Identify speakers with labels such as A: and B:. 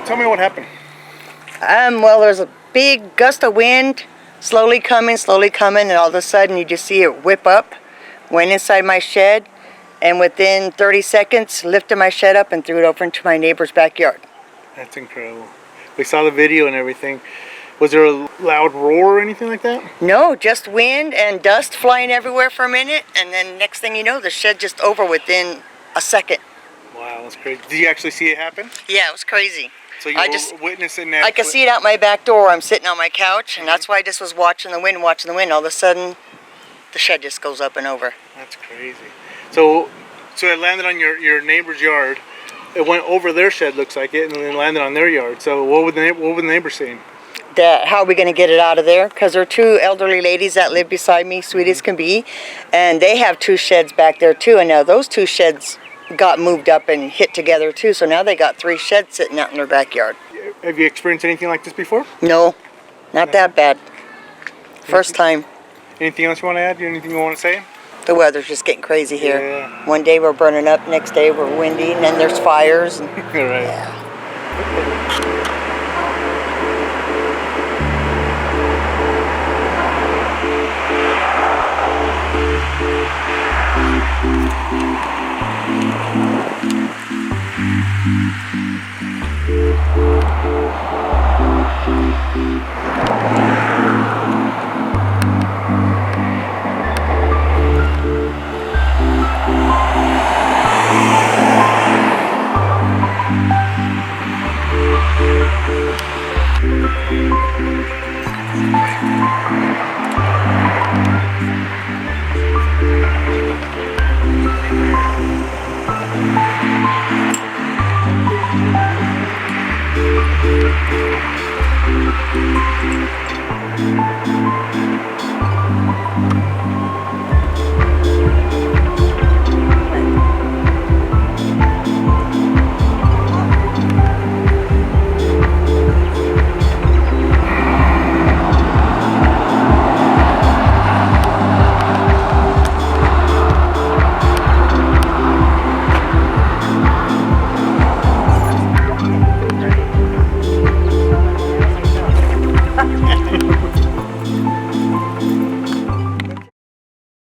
A: tell me what happened.
B: Well, there's a big gust of wind, slowly coming, and all of a sudden you just see it whip up, went inside my shed, and within 30 seconds lifted my shed up and threw it over into my neighbor's backyard.
A: That's incredible. We saw the video and everything. Was there a loud roar or anything like that?
B: No, just wind and dust flying everywhere for a minute, and then next thing you know, the shed just over within a second.
A: Wow, that's crazy. Did you actually see it happen?
B: Yeah, it was crazy.
A: So you were witnessing that?
B: I could see it out my back door. I'm sitting on my couch, and that's why I just was watching the wind. All of a sudden, the shed just goes up and over.
A: That's crazy. So it landed on your neighbor's yard. It went over their shed, looks like it, and then landed on their yard. So what were the neighbors saying?
B: That how are we going to get it out of there? Because there are two elderly ladies that live beside me, sweet as can be, and they have two sheds back there too. And now those two sheds got moved up and hit together too. So now they got 3 sheds sitting out in their backyard.
A: Have you experienced anything like this before?
B: No, not that bad. First time.
A: Anything else you want to add? Anything you want to say?
B: The weather's just getting crazy here.
A: Yeah.
B: One day we're burning up, next day we're windy, and then there's fires. And,
A: Right.
B: Yeah.